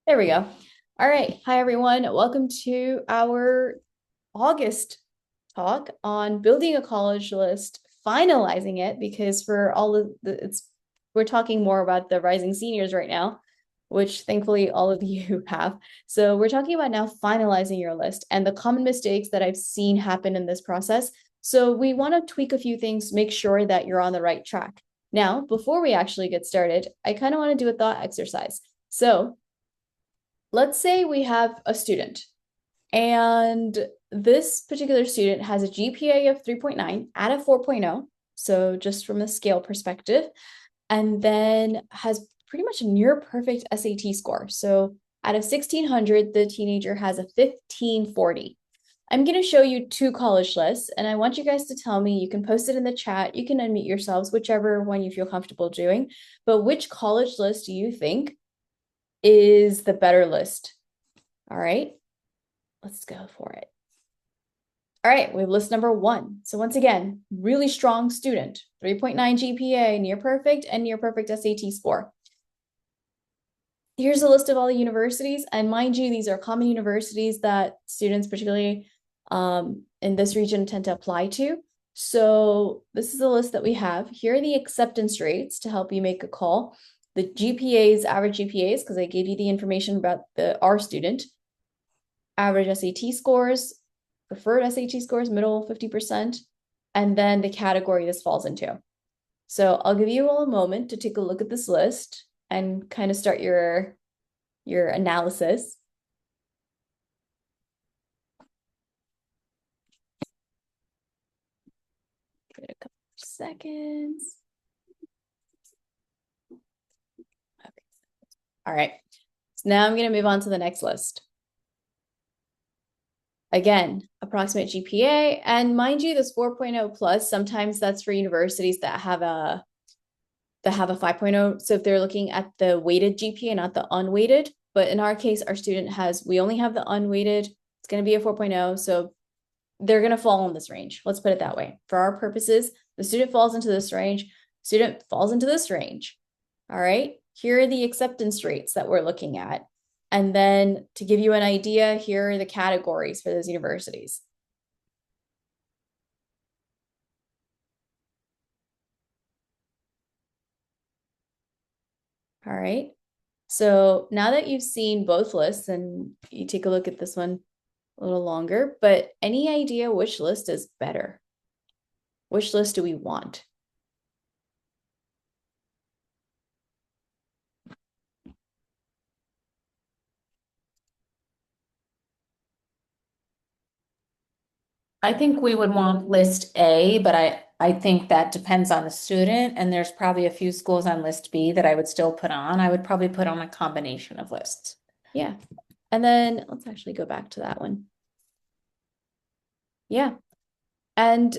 There we go. All right. Hi, everyone. Welcome to our August talk on building a college list, finalizing it, because for all of we're talking more about the rising seniors right now, which thankfully all of you have. So we're talking about now finalizing your list and the common mistakes that I've seen happen in this process. So we want to tweak a few things, make sure that you're on the right track. Now, before we actually get started, I kind of want to do a thought exercise. So let's say we have a student and this particular student has a GPA of 3.9 out of 4.0. So just from a scale perspective, and then has pretty much a near perfect SAT score. So out of 1600, the teenager has a 1540. I'm going to show you two college lists, and I want you guys to tell me. You can post it in the chat. You can unmute yourselves, whichever one you feel comfortable doing. But which college list do you think is the better list? All right, let's go for it. All right, we have list number one. So once again, really strong student, 3.9 GPA, near perfect and near perfect SAT score. Here's a list of all the universities. And mind you, these are common universities that students, particularly in this region, tend to apply to. So this is the list that we have. Here are the acceptance rates to help you make a call. The GPAs, average GPAs, because I gave you the information about our student. Average SAT scores, preferred SAT scores, middle 50%, and then the category this falls into. So I'll give you all a moment to take a look at this list and kind of start your analysis. Give it a couple of seconds. Okay. All right. So now I'm going to move on to the next list. Again, approximate GPA. And mind you, this 4.0 plus, sometimes that's for universities that have a 5.0. So if they're looking at the weighted GPA, not the unweighted, but in our case, our student we only have the unweighted. It's going to be a 4.0. So they're going to fall in this range. Let's put it that way. For our purposes, the student falls into this range, student falls into this range. All right. Here are the acceptance rates that we're looking at. And then to give you an idea, here are the categories for those universities. All right. So now that you've seen both lists and you take a look at this one a little longer, but any idea which list is better? Which list do we want? I think we would want list A, but I think that depends on the student, and there's probably a few schools on list B that I would still put on. I would probably put on a combination of lists. Yeah. And then let's actually go back to that one. Yeah. And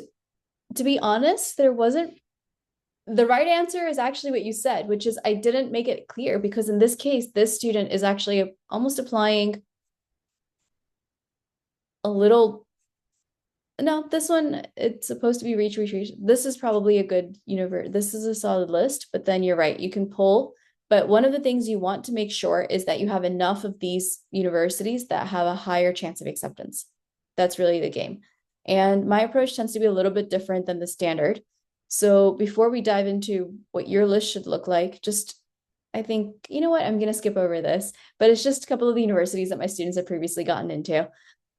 to be honest, the right answer is actually what you said, which is I didn't make it clear because in this case, this student is actually almost applying a little. No, this one, it's supposed to be reach. This is probably a good universe. This is a solid list, but then you're right, you can pull. But one of the things you want to make sure is that you have enough of these universities that have a higher chance of acceptance. That's really the game. And my approach tends to be a little bit different than the standard. So before we dive into what your list should look like, I think, you know what, I'm going to skip over this, but it's just a couple of the universities that my students have previously gotten into.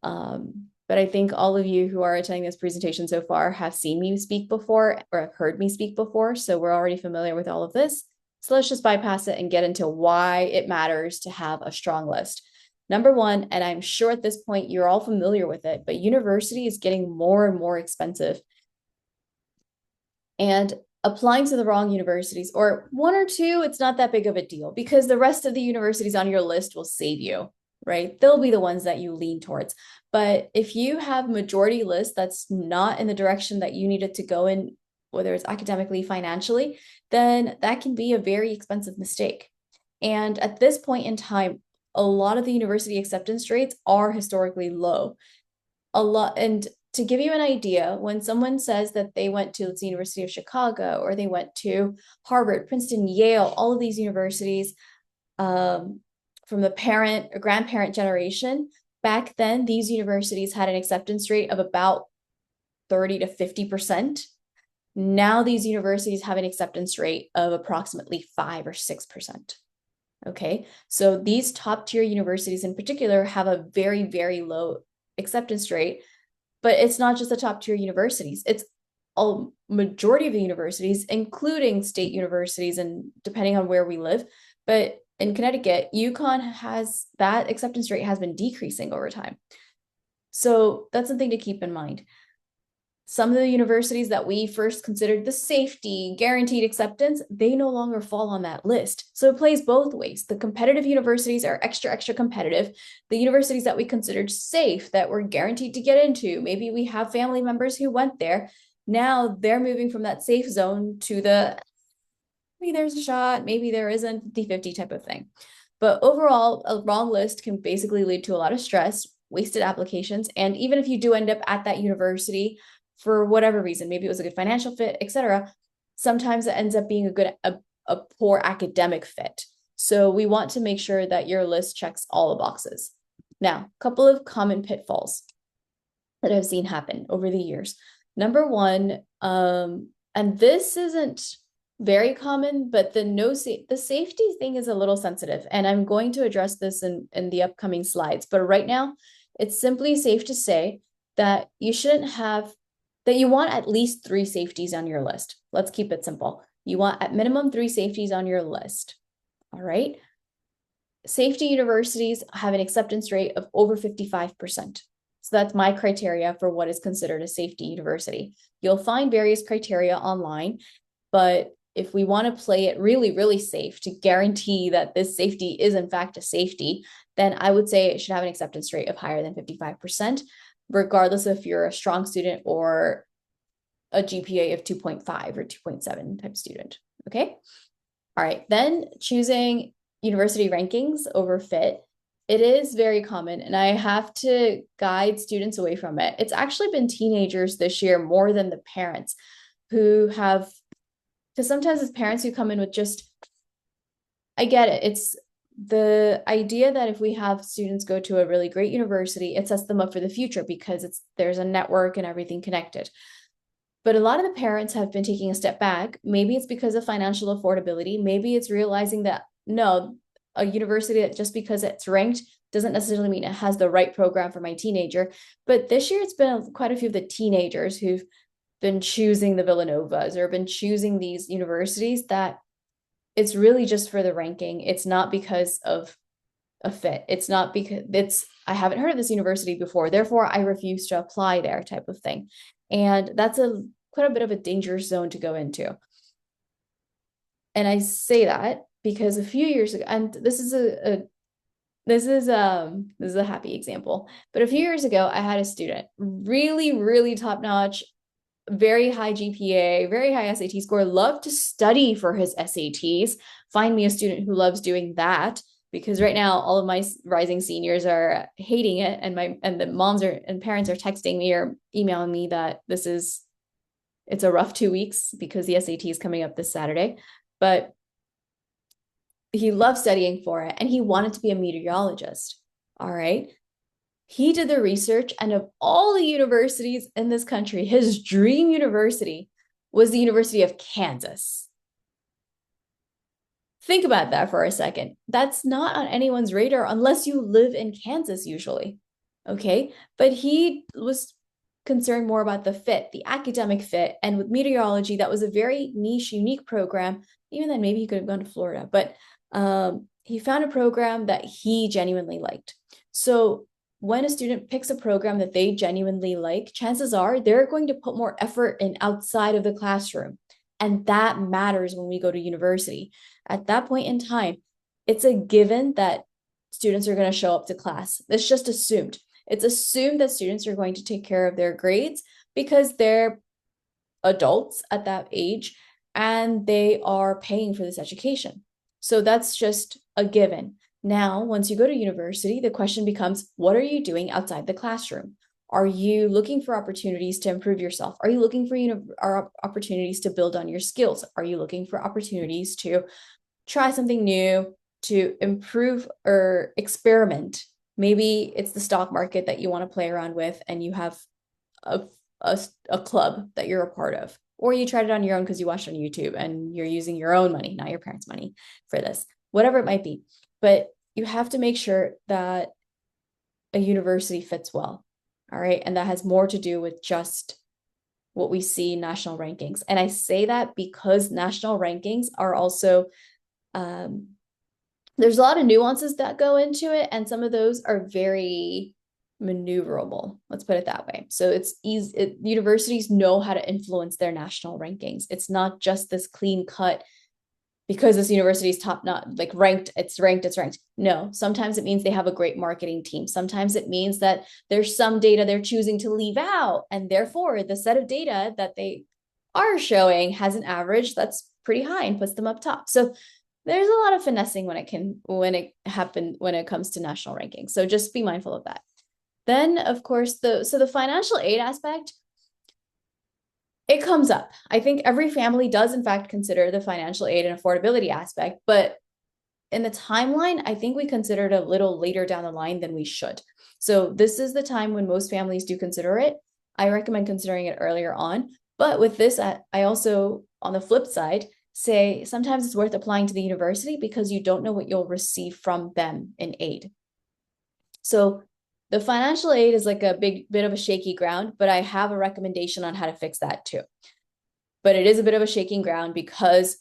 But I think all of you who are attending this presentation so far have seen me speak before or have heard me speak before. So we're already familiar with all of this. So let's just bypass it and get into why it matters to have a strong list. Number one, and I'm sure at this point you're all familiar with it, but university is getting more and more expensive. And applying to the wrong universities or one or two, it's not that big of a deal because the rest of the universities on your list will save you, right? They'll be the ones that you lean towards. But if you have majority list that's not in the direction that you need it to go in, whether it's academically, financially, then that can be a very expensive mistake. And at this point in time, a lot of the university acceptance rates are historically low. And to give you an idea, when someone says that they went to the University of Chicago or they went to Harvard, Princeton, Yale, all of these universities, from the parent or grandparent generation, back then, these universities had an acceptance rate of about 30 to 50%. Now these universities have an acceptance rate of approximately 5 or 6%. Okay, so these top tier universities in particular have a very, very low acceptance rate, but it's not just the top tier universities, it's a majority of the universities, including state universities, and depending on where we live. But in Connecticut, UConn has that acceptance rate has been decreasing over time. So that's something to keep in mind. Some of the universities that we first considered the safety, guaranteed acceptance, they no longer fall on that list. So it plays both ways. The competitive universities are extra, extra competitive. The universities that we considered safe, that we're guaranteed to get into, maybe we have family members who went there. Now they're moving from that safe zone to the maybe there's a shot, maybe there isn't, 50-50 type of thing. But overall, a wrong list can basically lead to a lot of stress, wasted applications, and even if you do end up at that university for whatever reason, maybe it was a good financial fit, etc., sometimes it ends up being a poor academic fit. So we want to make sure that your list checks all the boxes. Now, a couple of common pitfalls that I've seen happen over the years. Number one, and this isn't very common, but the safety thing is a little sensitive, and I'm going to address this in the upcoming slides. But right now, it's simply safe to say that you want at least 3 safeties on your list. Let's keep it simple. You want at minimum 3 safeties on your list. All right. Safety universities have an acceptance rate of over 55%. So that's my criteria for what is considered a safety university. You'll find various criteria online, but if we want to play it really, really safe to guarantee that this safety is in fact a safety, then I would say it should have an acceptance rate of higher than 55%, regardless if you're a strong student or a GPA of 2.5 or 2.7 type student. Okay. All right. Then choosing university rankings over fit. It is very common, and I have to guide students away from it. It's actually been teenagers this year more than the parents who have, because sometimes it's parents who come in with just, I get it. It's the idea that if we have students go to a really great university, it sets them up for the future because there's a network and everything connected. But a lot of the parents have been taking a step back. Maybe it's because of financial affordability. Maybe it's realizing that no, a university that just because it's ranked doesn't necessarily mean it has the right program for my teenager. But this year, it's been quite a few of the teenagers who've been choosing the Villanovas or been choosing these universities that it's really just for the ranking. It's not because of a fit. It's not because I haven't heard of this university before, therefore I refuse to apply there type of thing. And that's quite a bit of a dangerous zone to go into. And I say that because a few years ago, and this is a happy example, but a few years ago I had a student, really, really top notch, very high GPA, very high SAT score, loved to study for his SATs. Find me a student who loves doing that, because right now all of my rising seniors are hating it, and the moms and parents are texting me or emailing me that it's a rough 2 weeks because the SAT is coming up this Saturday. But he loved studying for it and he wanted to be a meteorologist. All right. He did the research, and of all the universities in this country, his dream university was the University of Kansas. Think about that for a second. That's not on anyone's radar unless you live in Kansas, usually. Okay. But he was concerned more about the fit, the academic fit. And with meteorology, that was a very niche, unique program. Even then, maybe he could have gone to Florida, but he found a program that he genuinely liked. So when a student picks a program that they genuinely like, chances are they're going to put more effort in outside of the classroom. And that matters when we go to university. At that point in time, it's a given that students are going to show up to class. It's just assumed. It's assumed that students are going to take care of their grades because they're adults at that age and they are paying for this education. So that's just a given. Now, once you go to university, the question becomes, what are you doing outside the classroom? Are you looking for opportunities to improve yourself? Are you looking for opportunities to build on your skills? Are you looking for opportunities to try something new, to improve or experiment. Maybe it's the stock market that you want to play around with, and you have a, a club that you're a part of. Or you tried it on your own because you watched on YouTube and you're using your own money, not your parents' money for this, whatever it might be. But you have to make sure that a university fits well. All right. And that has more to do with just what we see in national rankings. And I say that because national rankings are also, there's a lot of nuances that go into it. And some of those are very maneuverable. Let's put it that way. So it's easy. Universities know how to influence their national rankings. It's not just this clean cut because this university is top not like ranked, it's ranked, it's ranked. No, sometimes it means they have a great marketing team. Sometimes it means that there's some data they're choosing to leave out. And therefore, the set of data that they are showing has an average that's pretty high and puts them up top. So there's a lot of finessing when it comes to national rankings. So just be mindful of that. Then, of course, the financial aid aspect, it comes up. I think every family does, in fact, consider the financial aid and affordability aspect, but in the timeline, I think we consider it a little later down the line than we should. So this is the time when most families do consider it. I recommend considering it earlier on. But with this, I also, on the flip side, say sometimes it's worth applying to the university because you don't know what you'll receive from them in aid. So the financial aid is like a big bit of a shaky ground, but I have a recommendation on how to fix that too. But it is a bit of a shaking ground because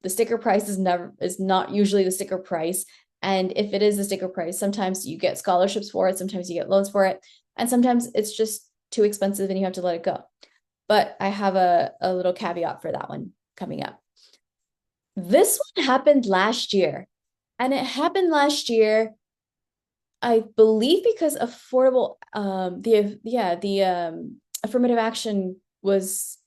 the sticker price is not usually the sticker price. And if it is the sticker price, sometimes you get scholarships for it, sometimes you get loans for it, and sometimes it's just too expensive and you have to let it go. But I have a little caveat for that one coming up. This one happened last year. And it happened last year, I believe, because the affirmative action was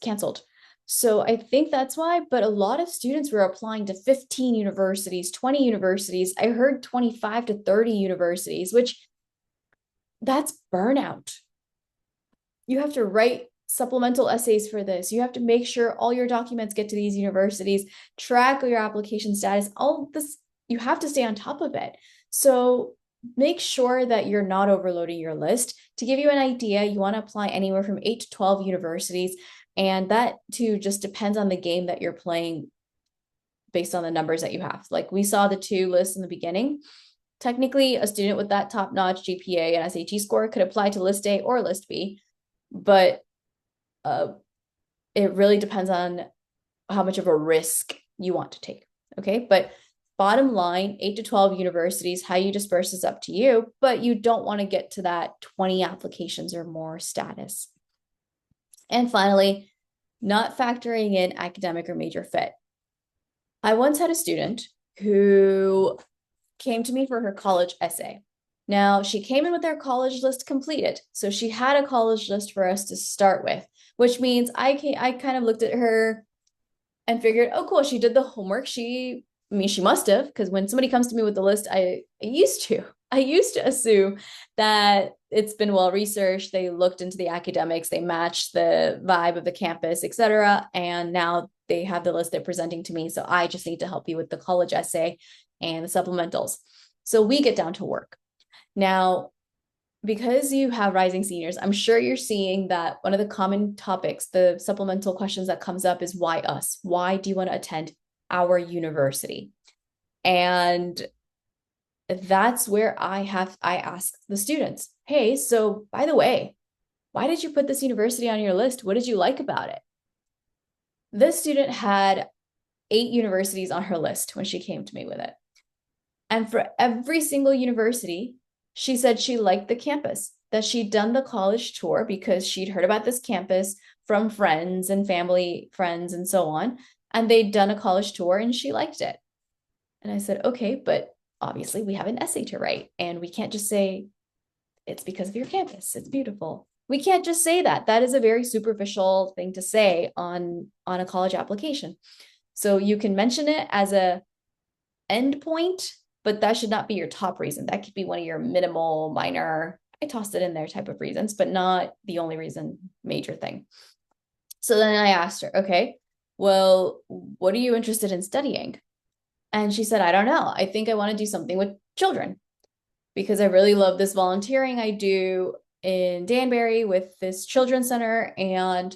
canceled. So I think that's why, but a lot of students were applying to 15 universities, 20 universities. I heard 25 to 30 universities, which that's burnout. You have to write supplemental essays for this. You have to make sure all your documents get to these universities, track your application status, all this, you have to stay on top of it. So make sure that you're not overloading your list. To give you an idea, you want to apply anywhere from 8 to 12 universities. And that too just depends on the game that you're playing based on the numbers that you have. Like we saw the two lists in the beginning. Technically, a student with that top-notch GPA and SAT score could apply to list A or list B, but it really depends on how much of a risk you want to take. Okay, but bottom line, 8 to 12 universities, how you disperse is up to you, but you don't want to get to that 20 applications or more status. And finally, not factoring in academic or major fit. I once had a student who came to me for her college essay. Now, she came in with her college list completed. So she had a college list for us to start with, which means I kind of looked at her and figured, oh, cool, she did the homework. She must have, because when somebody comes to me with the list, I used to assume that it's been well researched. They looked into the academics, they matched the vibe of the campus, etc. And now they have the list they're presenting to me. So I just need to help you with the college essay and the supplementals. So we get down to work. Now, because you have rising seniors, I'm sure you're seeing that one of the common topics, the supplemental questions that comes up is why us? Why do you want to attend our university? And that's where I ask the students, hey, so by the way, why did you put this university on your list? What did you like about it? This student had 8 universities on her list when she came to me with it. And for every single university, she said she liked the campus, that she'd done the college tour because she'd heard about this campus from friends and family friends and so on. And they'd done a college tour and she liked it. And I said, okay, but obviously we have an essay to write and we can't just say it's because of your campus. It's beautiful. We can't just say that. That is a very superficial thing to say on a college application. So you can mention it as a endpoint, but that should not be your top reason. That could be one of your minimal, minor, I tossed it in there type of reasons, but not the only reason, major thing. So then I asked her, okay, well, what are you interested in studying? And she said, I don't know. I think I want to do something with children because I really love this volunteering I do in Danbury with this children's center. And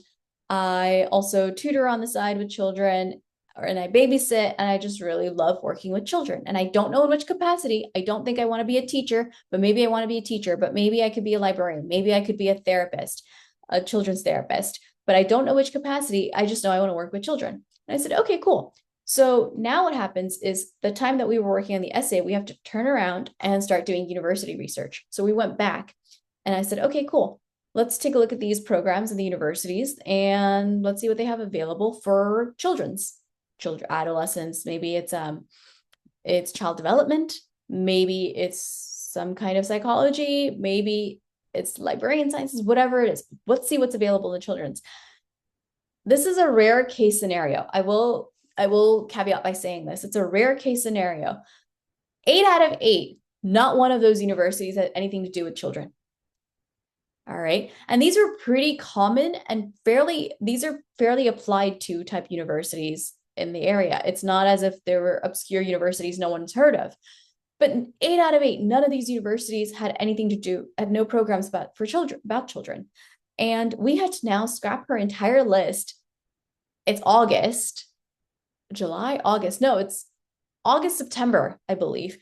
I also tutor on the side with children and I babysit. And I just really love working with children. And I don't know in which capacity. I don't think I want to be a teacher, but maybe I want to be a teacher, but maybe I could be a librarian. Maybe I could be a therapist, a children's therapist, but I don't know which capacity. I just know I want to work with children. And I said, okay, cool. So now what happens is the time that we were working on the essay, we have to turn around and start doing university research. So we went back and I said, okay, cool. Let's take a look at these programs in the universities and let's see what they have available for children, adolescents. Maybe it's child development, maybe it's some kind of psychology, maybe it's librarian sciences, whatever it is. Let's see what's available in children's. This is a rare case scenario. I will caveat by saying this. It's a rare case scenario. 8 out of 8, not one of those universities had anything to do with children. All right. And these are pretty common and these are fairly applied to type universities in the area. It's not as if there were obscure universities no one's heard of. But 8 out of 8, none of these universities had anything to do, had no programs about children. And we had to now scrap her entire list. It's August, July, August. No, it's August, September, I believe.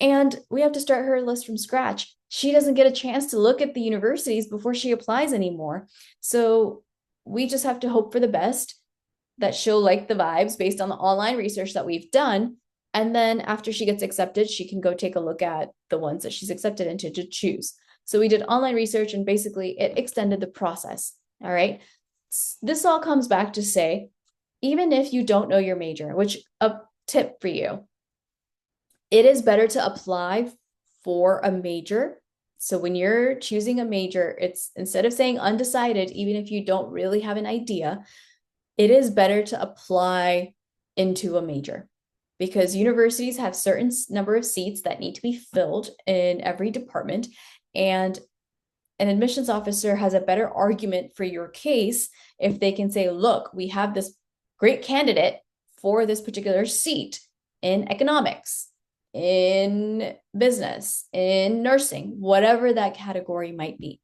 And we have to start her list from scratch. She doesn't get a chance to look at the universities before she applies anymore. So we just have to hope for the best that she'll like the vibes based on the online research that we've done. And then after she gets accepted, she can go take a look at the ones that she's accepted into to choose. So we did online research and basically it extended the process. All right. This all comes back to say, even if you don't know your major, which a tip for you, it is better to apply for a major. So when you're choosing a major, it's instead of saying undecided, even if you don't really have an idea, it is better to apply into a major because universities have certain number of seats that need to be filled in every department. And an admissions officer has a better argument for your case if they can say, look, we have this great candidate for this particular seat in economics, in business, in nursing, whatever that category might be.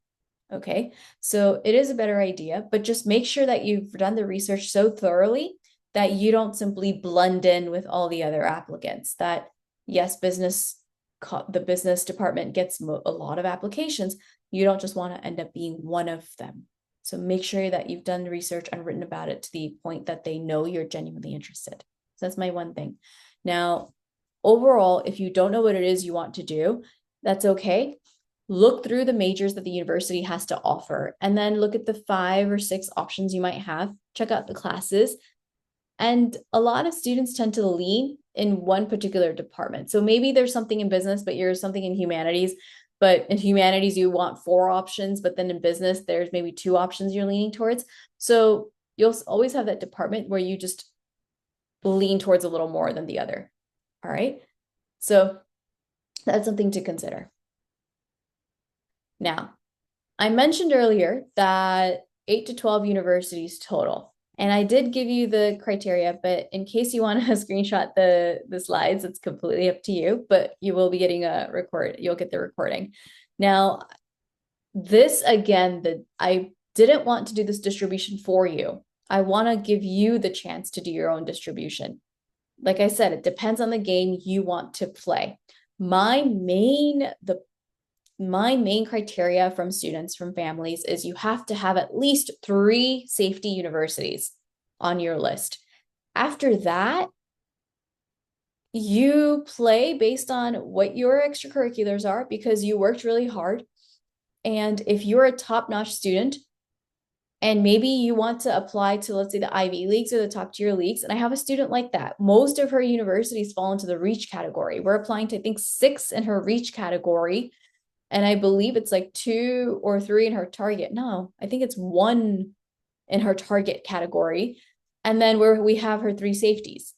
Okay, so it is a better idea, but just make sure that you've done the research so thoroughly that you don't simply blend in with all the other applicants. That yes, the business department gets a lot of applications. You don't just want to end up being one of them. So make sure that you've done the research and written about it to the point that they know you're genuinely interested. So that's my one thing. Now, overall, if you don't know what it is you want to do, that's okay. Look through the majors that the university has to offer and then look at the 5 or 6 options you might have. Check out the classes. And a lot of students tend to lean in one particular department. So maybe there's something in business, but you're something in humanities. But in humanities, you want 4 options, but then in business, there's maybe 2 options you're leaning towards. So you'll always have that department where you just lean towards a little more than the other. All right. So that's something to consider. Now, I mentioned earlier that 8 to 12 universities total. And I did give you the criteria, but in case you want to screenshot the slides, it's completely up to you, but you will be getting you'll get the recording. Now, this again, I didn't want to do this distribution for you. I want to give you the chance to do your own distribution. Like I said, it depends on the game you want to play. My main criteria from students, from families, is you have to have at least 3 safety universities on your list. After that, you play based on what your extracurriculars are because you worked really hard. And if you're a top-notch student, and maybe you want to apply to, let's say, the Ivy Leagues or the top tier leagues. And I have a student like that. Most of her universities fall into the reach category. We're applying to, I think, 6 in her reach category. And I believe it's like 2 or 3 in her target. No, I think it's 1 in her target category. And then we have her 3 safeties.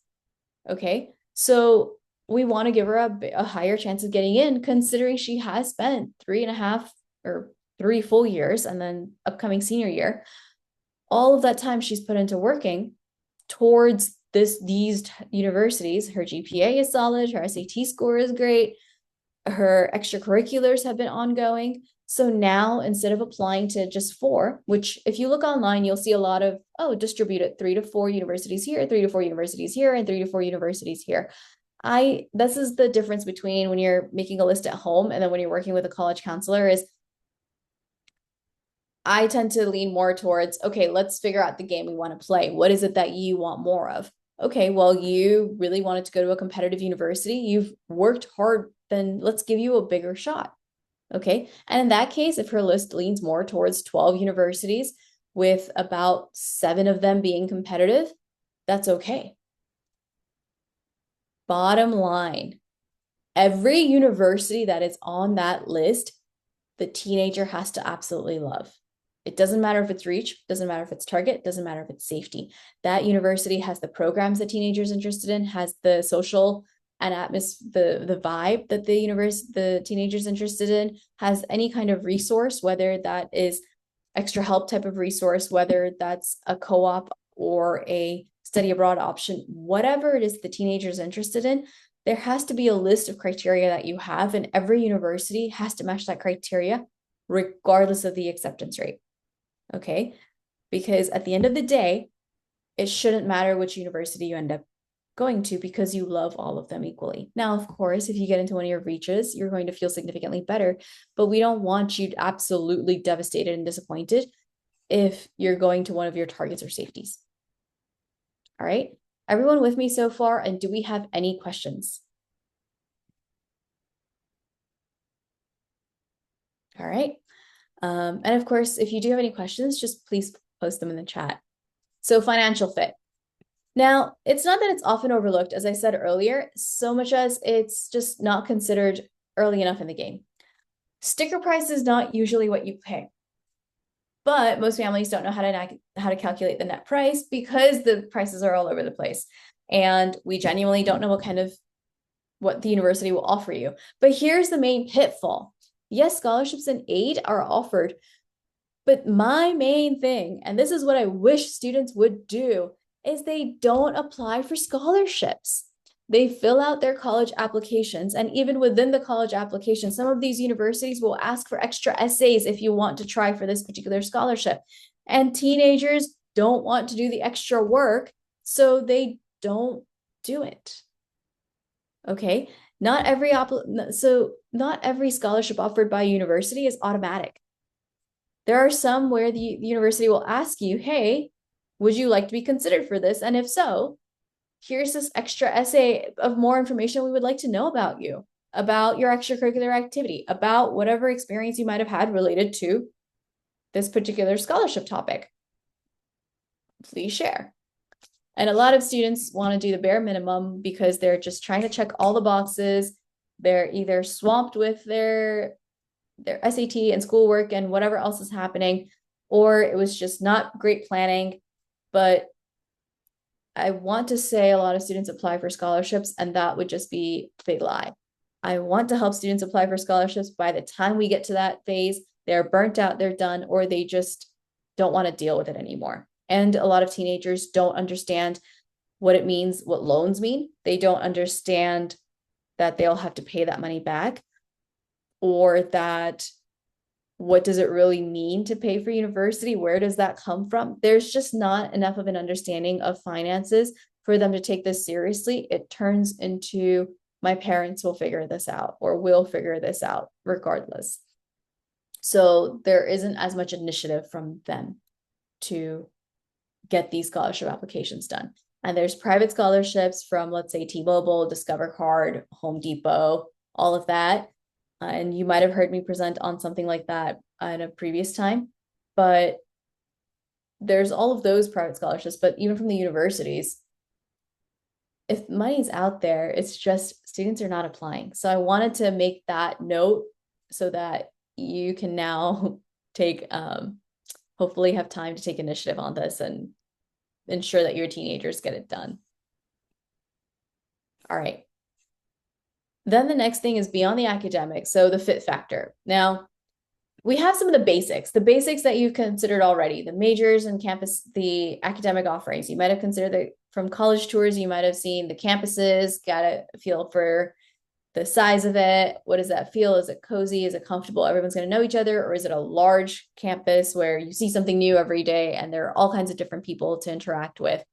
Okay. So we want to give her a higher chance of getting in, considering she has spent 3.5 or 3 full years and then upcoming senior year. All of that time she's put into working towards these universities, her GPA is solid, her SAT score is great, her extracurriculars have been ongoing. So now instead of applying to just 4, which if you look online, you'll see a lot of, distributed 3 to 4 universities here, 3 to 4 universities here, and 3 to 4 universities here. This is the difference between when you're making a list at home and then when you're working with a college counselor is I tend to lean more towards, okay, let's figure out the game we want to play. What is it that you want more of? Okay, well, you really wanted to go to a competitive university. You've worked hard, then let's give you a bigger shot. Okay. And in that case, if her list leans more towards 12 universities with about 7 of them being competitive, that's okay. Bottom line, every university that is on that list, the teenager has to absolutely love. It doesn't matter if it's reach, doesn't matter if it's target, doesn't matter if it's safety. That university has the programs that teenagers are interested in, has the social and atmosphere, the vibe that the teenagers interested in, has any kind of resource, whether that is extra help type of resource, whether that's a co-op or a study abroad option, whatever it is the teenagers interested in, there has to be a list of criteria that you have, and every university has to match that criteria regardless of the acceptance rate. Okay, because at the end of the day, it shouldn't matter which university you end up going to because you love all of them equally. Now, of course, if you get into one of your reaches, you're going to feel significantly better, but we don't want you absolutely devastated and disappointed if you're going to one of your targets or safeties. All right, everyone with me so far? And do we have any questions? All right. And of course, if you do have any questions, just please post them in the chat. So financial fit. Now, it's not that it's often overlooked, as I said earlier, so much as it's just not considered early enough in the game. Sticker price is not usually what you pay, but most families don't know how to calculate the net price because the prices are all over the place. And we genuinely don't know what the university will offer you. But here's the main pitfall. Yes, scholarships and aid are offered, but my main thing, and this is what I wish students would do, is they don't apply for scholarships. They fill out their college applications, and even within the college application, some of these universities will ask for extra essays if you want to try for this particular scholarship. And teenagers don't want to do the extra work, so they don't do it. Okay, not every scholarship offered by a university is automatic. There are some where the university will ask you, hey, would you like to be considered for this? And if so, here's this extra essay of more information we would like to know about you, about your extracurricular activity, about whatever experience you might have had related to this particular scholarship topic. Please share. And a lot of students want to do the bare minimum because they're just trying to check all the boxes. They're either swamped with their SAT and schoolwork and whatever else is happening, or it was just not great planning. But I want to say a lot of students apply for scholarships, and that would just be a big lie. I want to help students apply for scholarships. By the time we get to that phase, they're burnt out, they're done, or they just don't want to deal with it anymore. And a lot of teenagers don't understand what it means, what loans mean. They don't understand that they'll have to pay that money back, or that what does it really mean to pay for university? Where does that come from? There's just not enough of an understanding of finances for them to take this seriously. It turns into my parents will figure this out or will figure this out regardless. So there isn't as much initiative from them to get these scholarship applications done. And there's private scholarships from, let's say, T-Mobile, Discover Card, Home Depot, all of that. And you might have heard me present on something like that at a previous time. But there's all of those private scholarships. But even from the universities, if money's out there, it's just students are not applying. So I wanted to make that note so that you can now take, hopefully have time to take initiative on this and ensure that your teenagers get it done. All right. Then the next thing is beyond the academic. So the fit factor. Now, we have some of the basics that you've considered already, the majors and campus, the academic offerings. You might have considered the from college tours, you might have seen the campuses, got a feel for the size of it. What does that feel? Is it cozy? Is it comfortable? Everyone's going to know each other? Or is it a large campus where you see something new every day and there are all kinds of different people to interact with?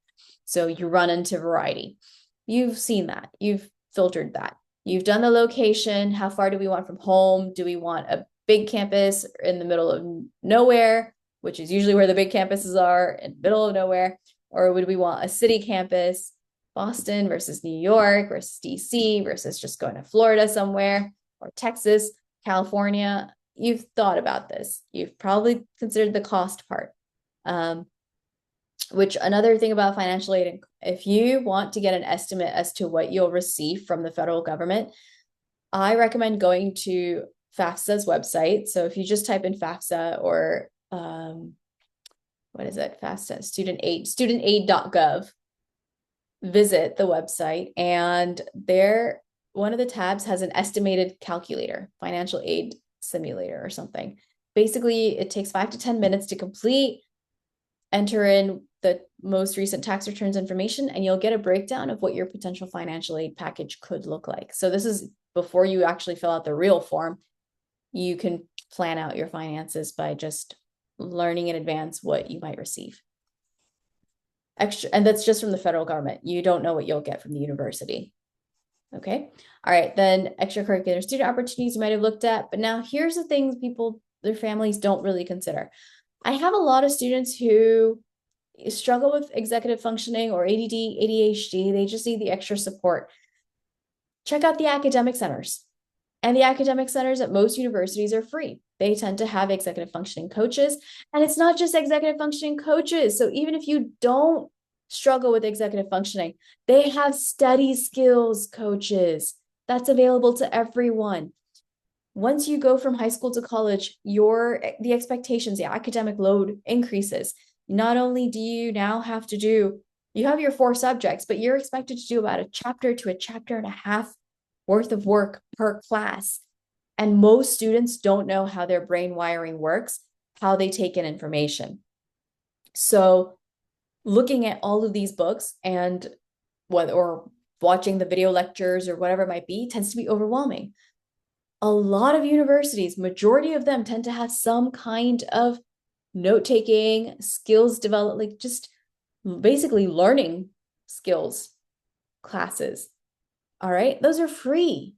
So you run into variety. You've seen that. You've filtered that. You've done the location. How far do we want from home? Do we want a big campus in the middle of nowhere, which is usually where the big campuses are, in the middle of nowhere? Or would we want a city campus, Boston versus New York versus DC versus just going to Florida somewhere, or Texas, California? You've thought about this. You've probably considered the cost part. Which another thing about financial aid, if you want to get an estimate as to what you'll receive from the federal government, I recommend going to FAFSA's website. So if you just type in FAFSA or what is it? FAFSA, studentaid.gov, visit the website, and there, one of the tabs has an estimated calculator, financial aid simulator or something. Basically, it takes 5 to 10 minutes to complete, enter in the most recent tax returns information, and you'll get a breakdown of what your potential financial aid package could look like. So this is before you actually fill out the real form. You can plan out your finances by just learning in advance what you might receive. Extra, and that's just from the federal government. You don't know what you'll get from the university. Okay. All right. Then extracurricular student opportunities you might have looked at. But now here's the things people, their families don't really consider. I have a lot of students who struggle with executive functioning or ADD, ADHD. They just need the extra support. Check out the academic centers. And the academic centers at most universities are free. They tend to have executive functioning coaches. And it's not just executive functioning coaches. So even if you don't struggle with executive functioning, they have study skills coaches. That's available to everyone. Once you go from high school to college, the expectations, the academic load increases. Not only do you now have to do, you have your 4 subjects, but you're expected to do about a chapter to a chapter and a half worth of work per class. And most students don't know how their brain wiring works, how they take in information. So looking at all of these books and or watching the video lectures or whatever it might be tends to be overwhelming. A lot of universities, majority of them, tend to have some kind of note-taking, skills development, like just basically learning skills classes. All right, those are free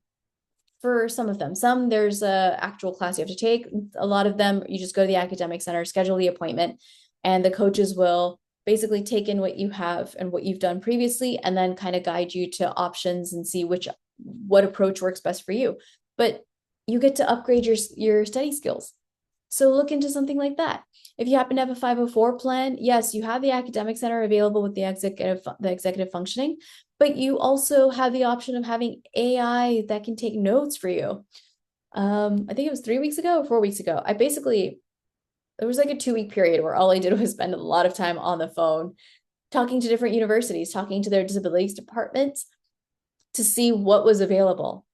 for some of them. Some there's a actual class you have to take. A lot of them you just go to the academic center, schedule the appointment, and the coaches will basically take in what you have and what you've done previously, and then kind of guide you to options and see what approach works best for you. But you get to upgrade your study skills. So look into something like that. If you happen to have a 504 plan, yes, you have the academic center available with the executive functioning, but you also have the option of having AI that can take notes for you. I think it was 3 weeks ago or 4 weeks ago. There was like a 2-week period where all I did was spend a lot of time on the phone, talking to different universities, talking to their disabilities departments to see what was available.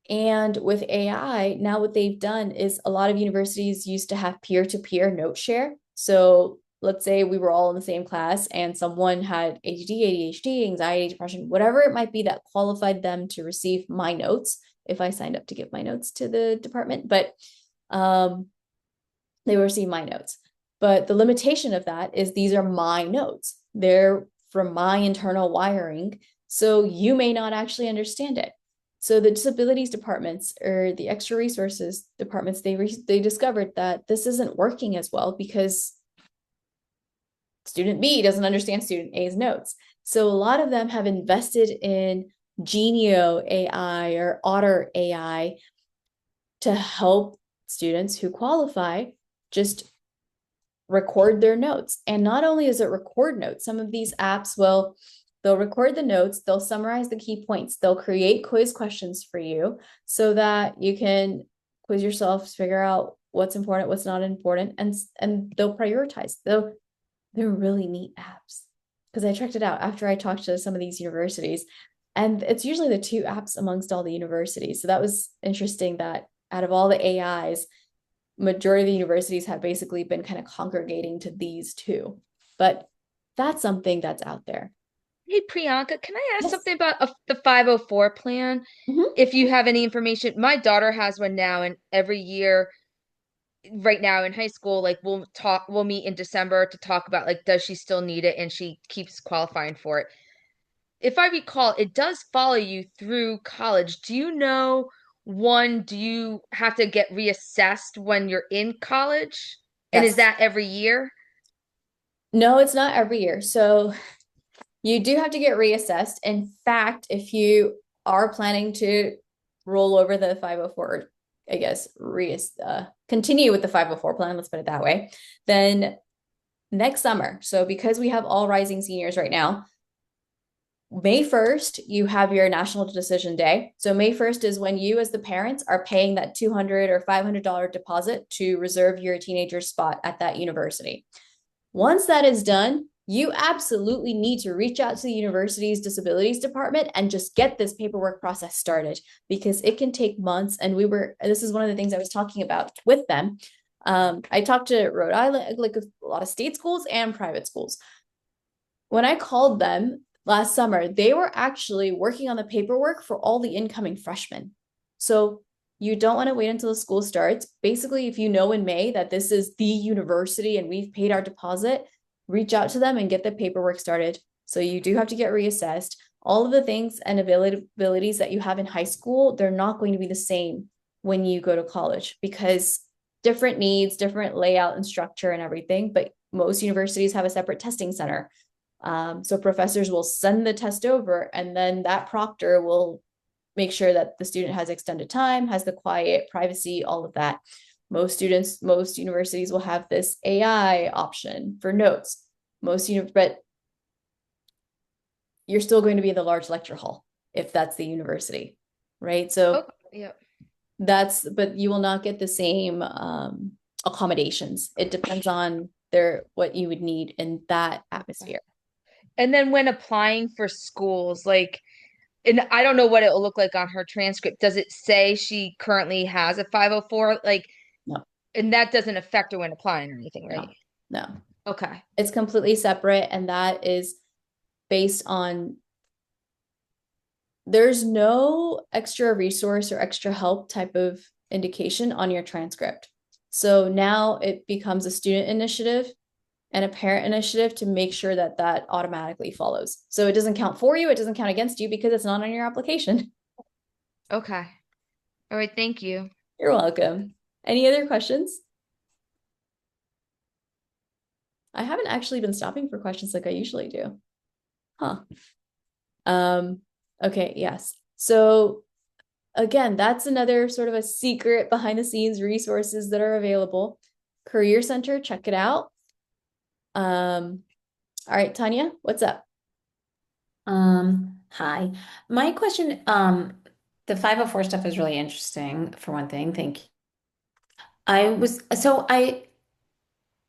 And with AI, now what they've done is a lot of universities used to have peer-to-peer note share. So let's say we were all in the same class and someone had ADD, ADHD, anxiety, depression, whatever it might be that qualified them to receive my notes if I signed up to give my notes to the department. But they will receive my notes. But the limitation of that is these are my notes. They're from my internal wiring. So you may not actually understand it. So the disabilities departments or the extra resources departments, they discovered that this isn't working as well because student B doesn't understand student A's notes. So a lot of them have invested in Genio AI or Otter AI to help students who qualify just record their notes. And not only is it record notes, some of these apps they'll record the notes, they'll summarize the key points, they'll create quiz questions for you so that you can quiz yourself, figure out what's important, what's not important, and they'll prioritize. They're really neat apps. Because I checked it out after I talked to some of these universities, and it's usually the 2 apps amongst all the universities. So that was interesting that out of all the AIs, majority of the universities have basically been kind of congregating to these 2. But that's something that's out there. Hey Priyanka, can I ask Yes. something about the 504 plan? Mhm. If you have any information, my daughter has one now, and every year, right now in high school, like we'll meet in December to talk about like does she still need it, and she keeps qualifying for it. If I recall, it does follow you through college. Do you know, one, do you have to get reassessed when you're in college? And is Yes. that every year? No, it's not every year. So you do have to get reassessed. In fact, if you are planning to roll over the 504, I guess, continue with the 504 plan, let's put it that way, then next summer. So because we have all rising seniors right now, May 1st, you have your national decision day. So May 1st is when you as the parents are paying that $200 or $500 deposit to reserve your teenager's spot at that university. Once that is done, you absolutely need to reach out to the university's disabilities department and just get this paperwork process started because it can take months. And this is one of the things I was talking about with them. I talked to Rhode Island, like a lot of state schools and private schools. When I called them last summer, they were actually working on the paperwork for all the incoming freshmen. So you don't want to wait until the school starts. Basically, if you know in May that this is the university and we've paid our deposit, reach out to them and get the paperwork started. So you do have to get reassessed. All of the things and abilities that you have in high school, they're not going to be the same when you go to college because different needs, different layout and structure and everything. But most universities have a separate testing center. So professors will send the test over, and then that proctor will make sure that the student has extended time, has the quiet, privacy, all of that. Most universities will have this AI option for notes. But you're still going to be in the large lecture hall if that's the university, right? Oh, So yeah. but you will not get the same accommodations. It depends on what you would need in that Okay. atmosphere. And then when applying for schools, like, and I don't know what it will look like on her transcript. Does it say she currently has a 504? Like, No, and that doesn't affect her when applying or anything, right? no, no. Okay. It's completely separate, and that is based on there's no extra resource or extra help type of indication on your transcript. So now it becomes a student initiative and a parent initiative to make sure that that automatically follows. So it doesn't count for you, it doesn't count against you because it's not on your application. Okay. All right. Thank you. You're welcome. Any other questions? I haven't actually been stopping for questions like I usually do. Huh. Um, okay, yes. So again, that's another sort of a secret behind the scenes resources that are available. Career Center, check it out. All right, Tanya, what's up? Hi. My question, the 504 stuff is really interesting for one thing. Thank you. I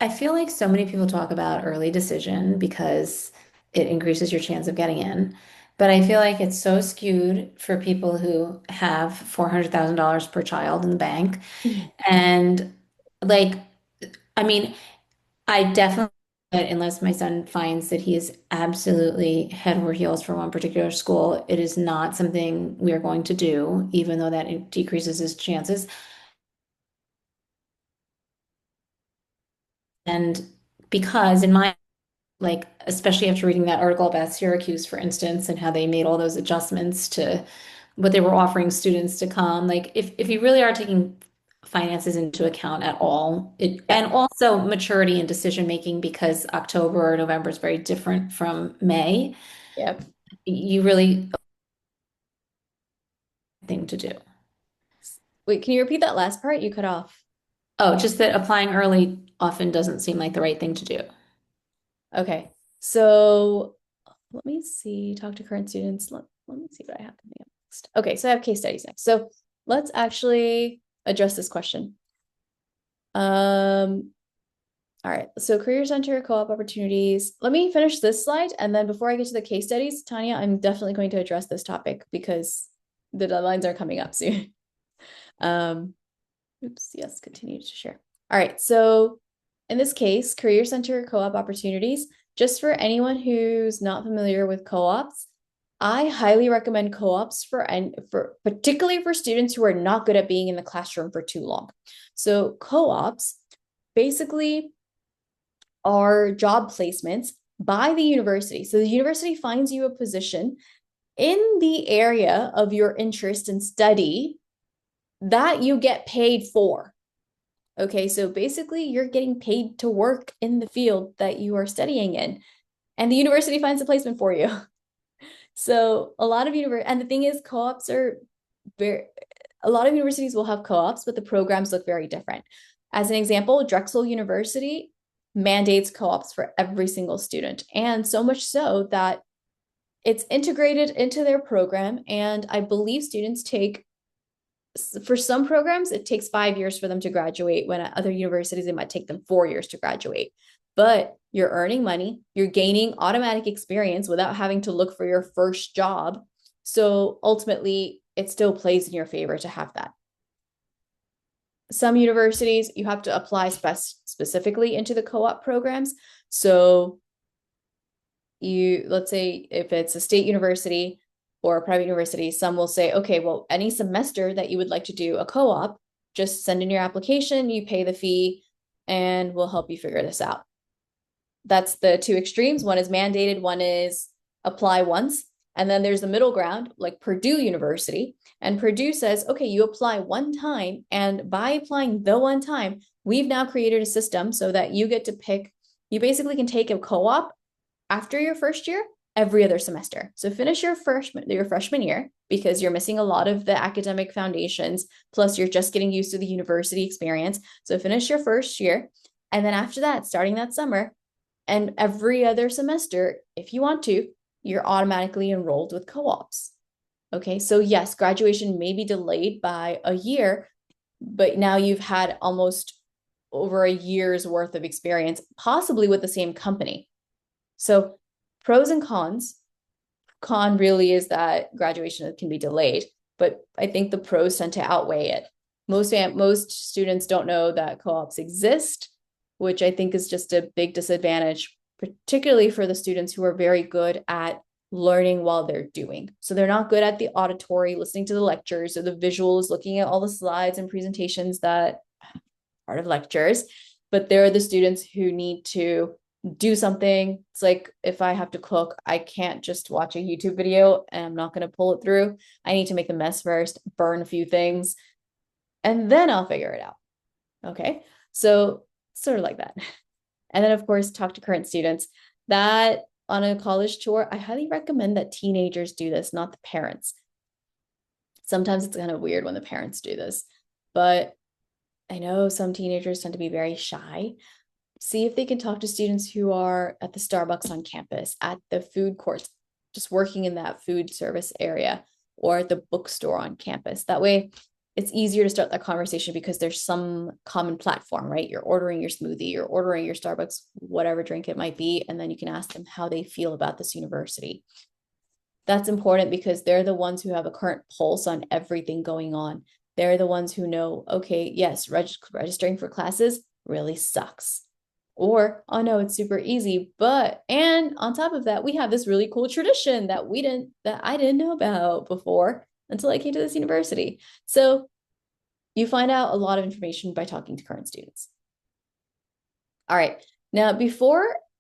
feel like so many people talk about early decision because it increases your chance of getting in. But I feel like it's so skewed for people who have $400,000 per child in the bank. And like, I mean, I definitely, unless my son finds that he is absolutely head over heels for one particular school, it is not something we are going to do, even though that decreases his chances. And because in my, like, especially after reading that article about Syracuse, for instance, and how they made all those adjustments to what they were offering students to come, like if you really are taking finances into account at all, Yeah, and also maturity and decision making, because October or November is very different from May, yeah. you really thing to do. Wait, can you repeat that last part? You cut off. Oh, just that applying early often doesn't seem like the right thing to do. Okay. So let me see, talk to current students. Let me see what I have coming up next. Okay, so I have case studies next. So let's actually address this question. Um, all right, so Career Center, co-op opportunities. Let me finish this slide, and then before I get to the case studies, Tanya, I'm definitely going to address this topic because the deadlines are coming up soon. Um, oops, yes, continue to share. All right, so in this case, Career Center co-op opportunities, just for anyone who's not familiar with co-ops, I highly recommend co-ops for particularly for students who are not good at being in the classroom for too long. So co-ops basically are job placements by the university. So the university finds you a position in the area of your interest and study that you get paid for. Okay, so basically you're getting paid to work in the field that you are studying in, and the university finds a placement for you. So a lot of and the thing is, co-ops are a lot of universities will have co-ops, but the programs look very different. As an example, Drexel University mandates co-ops for every single student, and so much so that it's integrated into their program. And I believe students take, for some programs, it takes 5 years for them to graduate, when at other universities, it might take them 4 years to graduate. But you're earning money, you're gaining automatic experience without having to look for your first job. So ultimately, it still plays in your favor to have that. Some universities, you have to apply specifically into the co-op programs. So let's say if it's a state university or a private university, some will say, okay, well, any semester that you would like to do a co-op, just send in your application, you pay the fee, and we'll help you figure this out. That's the two extremes. One is mandated, one is apply once. And then there's the middle ground, like Purdue University. And Purdue says, okay, you apply one time, and by applying the one time, we've now created a system so that you get to pick, you basically can take a co-op after your first year every other semester. So finish your freshman year, because you're missing a lot of the academic foundations, plus you're just getting used to the university experience. So finish your first year. And then after that, starting that summer and every other semester, if you want to, you're automatically enrolled with co-ops. Okay, so yes, graduation may be delayed by a year, but now you've had almost over a year's worth of experience, possibly with the same company. So pros and cons. Con really is that graduation can be delayed, but I think the pros tend to outweigh it. Most students don't know that co-ops exist, which I think is just a big disadvantage, particularly for the students who are very good at learning while they're doing. So they're not good at the auditory, listening to the lectures, or the visuals, looking at all the slides and presentations that are part of lectures, but they're the students who need to do something. It's like, if I have to cook, I can't just watch a YouTube video and I'm not going to pull it through. I need to make the mess first, burn a few things, and then I'll figure it out. Okay, so sort of like that. And then, of course, talk to current students. That on a college tour, I highly recommend that teenagers do this, not the parents. Sometimes it's kind of weird when the parents do this, but I know some teenagers tend to be very shy. See if they can talk to students who are at the Starbucks on campus, at the food courts, just working in that food service area, or at the bookstore on campus. That way, it's easier to start that conversation because there's some common platform, right? You're ordering your smoothie, you're ordering your Starbucks, whatever drink it might be, and then you can ask them how they feel about this university. That's important because they're the ones who have a current pulse on everything going on. They're the ones who know, okay, yes, registering for classes really sucks. Or, oh no, it's super easy. And on top of that, we have this really cool tradition that I didn't know about before until I came to this university. So you find out a lot of information by talking to current students. All right, now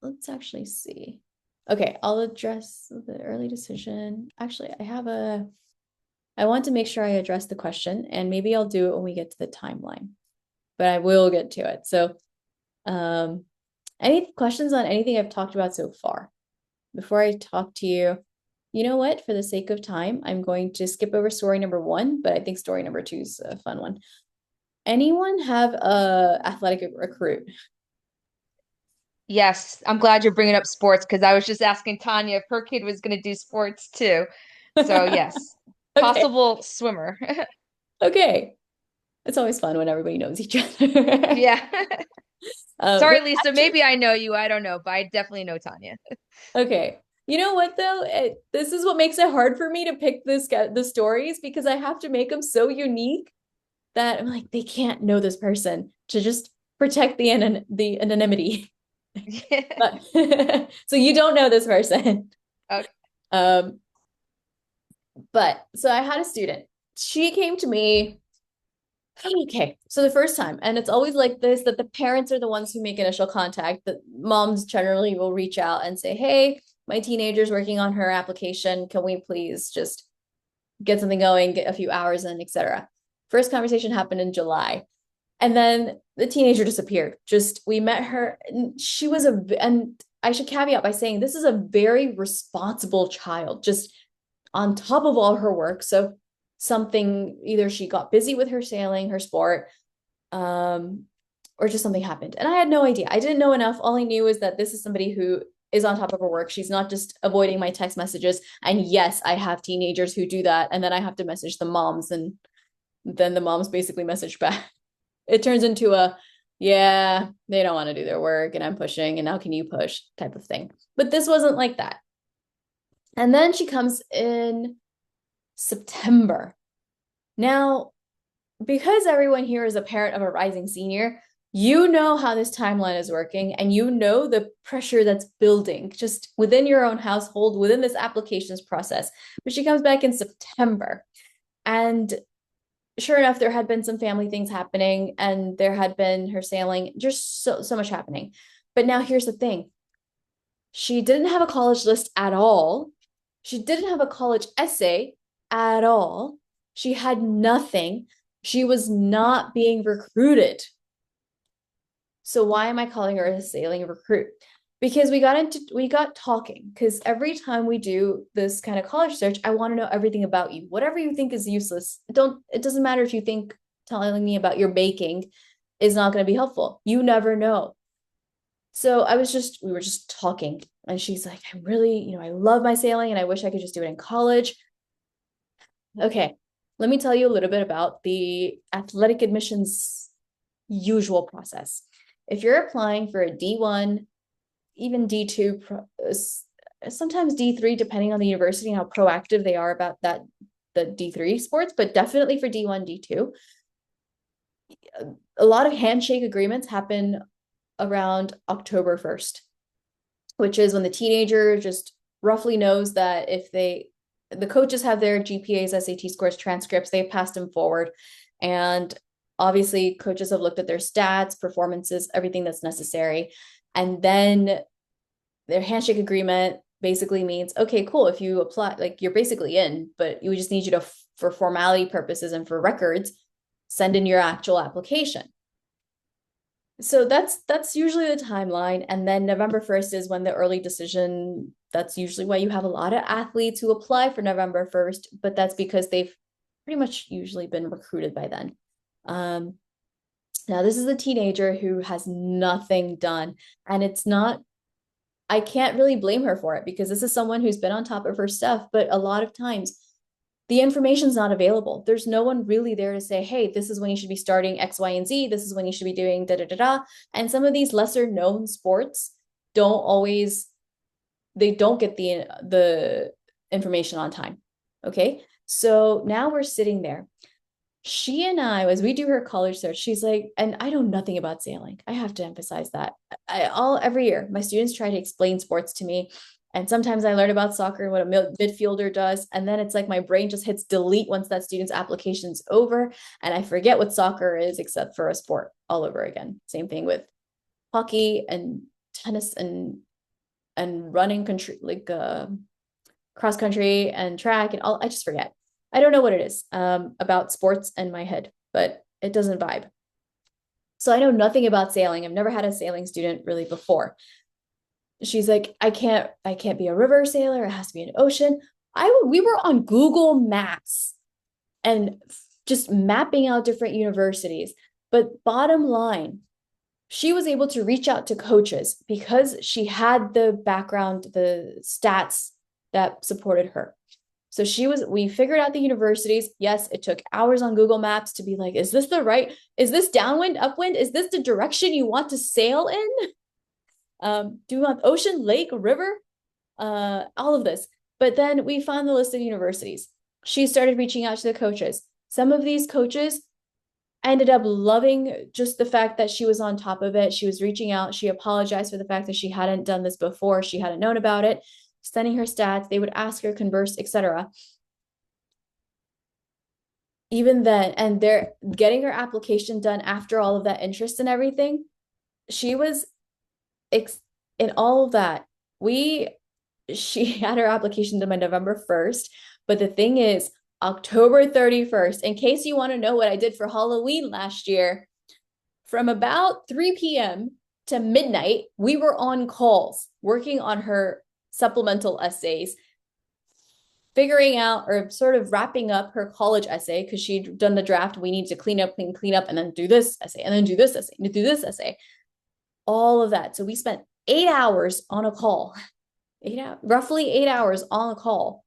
let's actually see. Okay, I'll address the early decision. Actually, I want to make sure I address the question, and maybe I'll do it when we get to the timeline, but I will get to it. So, any questions on anything I've talked about so far? Before I talk to you, you know what? For the sake of time, I'm going to skip over story number 1, but I think story number 2 is a fun one. Anyone have a athletic recruit? Yes, I'm glad you're bringing up sports because I was just asking Tanya if her kid was going to do sports too. So yes, Okay. possible swimmer. Okay. It's always fun when everybody knows each other. Yeah. Well, Sorry, Lisa. actually, Maybe I know you. I don't know, but I definitely know Tanya. okay. You know what though? This is what makes it hard for me to pick the stories, because I have to make them so unique that I'm like, they can't know this person, to just protect the anonymity. But so you don't know this person. Okay. Um, but so I had a student. She came to me. Okay, so the first time, and it's always like this, that the parents are the ones who make initial contact. That moms generally will reach out and say, "Hey, my teenager's working on her application. Can we please just get something going, get a few hours in, etc." First conversation happened in July. And then the teenager disappeared. Just we met her, and she was and I should caveat by saying this is a very responsible child, just on top of all her work. So something, either she got busy with her sailing, her sport, um, or just something happened. And I had no idea. I didn't know enough. All I knew is that this is somebody who is on top of her work. She's not just avoiding my text messages. And yes, I have teenagers who do that. And then I have to message the moms, and then the moms basically message back. It turns into a, yeah, they don't want to do their work and I'm pushing, and how can you push type of thing. But this wasn't like that. And then she comes in September. Now, because everyone here is a parent of a rising senior, you know how this timeline is working, and you know the pressure that's building just within your own household, within this applications process. But she comes back in September, and sure enough, there had been some family things happening, and there had been her sailing, just so much happening. But now here's the thing. She didn't have a college list at all. She didn't have a college essay at all. She had nothing. She was not being recruited. So why am I calling her a sailing recruit? Because we got talking, because every time we do this kind of college search, I want to know everything about you. Whatever you think is useless, it doesn't matter if you think telling me about your baking is not going to be helpful. You never know. So we were just talking, and she's like, I really, I love my sailing and I wish I could just do it in college. Okay, let me tell you a little bit about the athletic admissions usual process. If you're applying for a D1, even D2, sometimes D3, depending on the university and how proactive they are about the D3 sports, but definitely for D1, D2, a lot of handshake agreements happen around October 1st, which is when the teenager just roughly knows that if the coaches have their GPAs, SAT scores, transcripts, they've passed them forward. And obviously coaches have looked at their stats, performances, everything that's necessary. And then their handshake agreement basically means, okay, cool. If you apply, like, you're basically in, but we just need you to, for formality purposes and for records, send in your actual application. So that's usually the timeline. And then November 1st is when the early decision, that's usually why you have a lot of athletes who apply for November 1st, but that's because they've pretty much usually been recruited by then. Now this is a teenager who has nothing done, and I can't really blame her for it, because this is someone who's been on top of her stuff, but a lot of times the information's not available. There's no one really there to say, hey, this is when you should be starting X, Y, and Z. This is when you should be doing da da da da. And some of these lesser known sports they don't get the information on time. Okay. So now we're sitting there. She and I, as we do her college search, she's like, and I know nothing about sailing. I have to emphasize that. Every year, my students try to explain sports to me. And sometimes I learn about soccer and what a midfielder does. And then it's like my brain just hits delete once that student's application's over. And I forget what soccer is, except for a sport, all over again. Same thing with hockey and tennis and running country, like cross country and track and all. I just forget. I don't know what it is about sports in my head, but it doesn't vibe. So I know nothing about sailing. I've never had a sailing student really before. She's like, I can't be a river sailor. It has to be an ocean. We were on Google Maps and just mapping out different universities. But bottom line, she was able to reach out to coaches because she had the background, the stats that supported her. So we figured out the universities. Yes, it took hours on Google Maps to be like, is this downwind, upwind? Is this the direction you want to sail in? Do you want ocean, lake, river? All of this. But then we found the list of universities. She started reaching out to the coaches. Some of these coaches, ended up loving just the fact that she was on top of it. She was reaching out. She apologized for the fact that she hadn't done this before. She hadn't known about it, sending her stats. They would ask her, converse, etc. Even then, and they're getting her application done after all of that interest and everything. She was in all of that. She had her application done by November 1st. But the thing is, October 31st, in case you want to know what I did for Halloween last year, from about 3 p.m. to midnight, we were on calls working on her supplemental essays, figuring out or sort of wrapping up her college essay because she'd done the draft. We need to clean up, and then do this essay, and then do this essay, and do this essay, all of that. So we spent 8 hours on a call, roughly 8 hours on a call,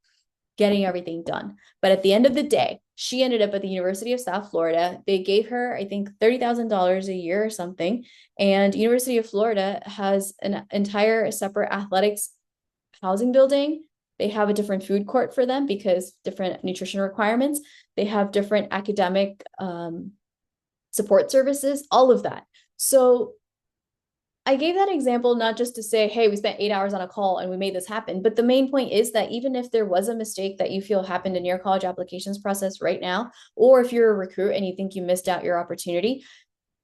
getting everything done. But at the end of the day, she ended up at the University of South Florida. They gave her, I think, $30,000 a year or something. And University of Florida has an entire separate athletics housing building. They have a different food court for them because different nutrition requirements. They have different academic support services, all of that. So I gave that example not just to say, hey, we spent 8 hours on a call and we made this happen. But the main point is that even if there was a mistake that you feel happened in your college applications process right now, or if you're a recruit and you think you missed out your opportunity,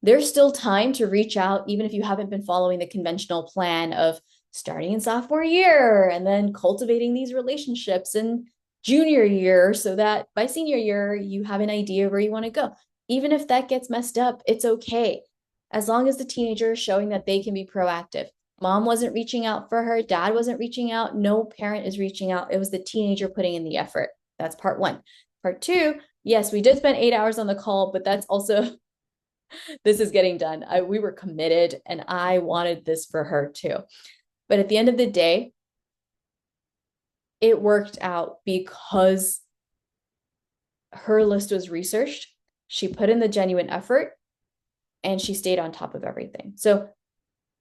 there's still time to reach out, even if you haven't been following the conventional plan of starting in sophomore year and then cultivating these relationships in junior year so that by senior year, you have an idea where you want to go. Even if that gets messed up, it's okay. As long as the teenager is showing that they can be proactive. Mom wasn't reaching out for her. Dad wasn't reaching out. No parent is reaching out. It was the teenager putting in the effort. That's part one. Part two, yes, we did spend 8 hours on the call, but that's also, this is getting done. We were committed and I wanted this for her too. But at the end of the day, it worked out because her list was researched. She put in the genuine effort and she stayed on top of everything. So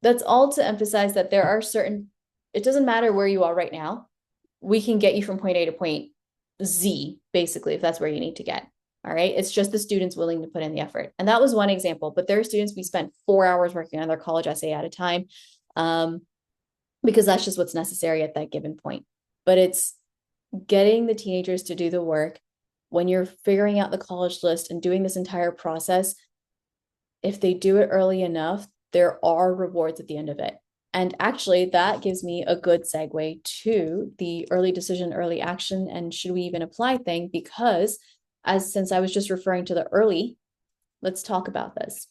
that's all to emphasize that there are certain, it doesn't matter where you are right now. We can get you from point A to point Z, basically, if that's where you need to get. All right. It's just the students willing to put in the effort. And that was one example, but there are students, we spent 4 hours working on their college essay at a time, because that's just what's necessary at that given point. But it's getting the teenagers to do the work when you're figuring out the college list and doing this entire process. If they do it early enough, there are rewards at the end of it. And actually, that gives me a good segue to the early decision, early action, and should we even apply thing? Because since I was just referring to the early, let's talk about this.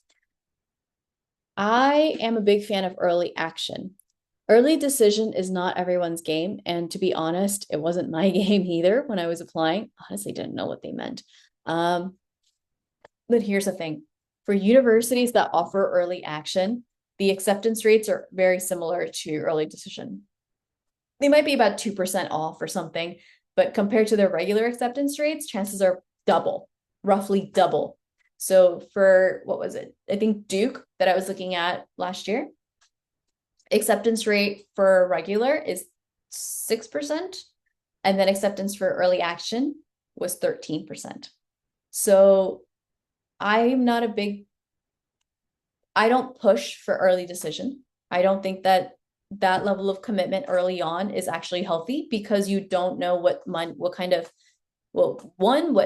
I am a big fan of early action. Early decision is not everyone's game. And to be honest, it wasn't my game either when I was applying. Honestly, didn't know what they meant. But here's the thing. For universities that offer early action, the acceptance rates are very similar to early decision. They might be about 2% off or something, but compared to their regular acceptance rates, chances are double, roughly double. So for, what was it? I think Duke that I was looking at last year, acceptance rate for regular is 6%, and then acceptance for early action was 13%. So I don't push for early decision. I don't think that level of commitment early on is actually healthy because you don't know what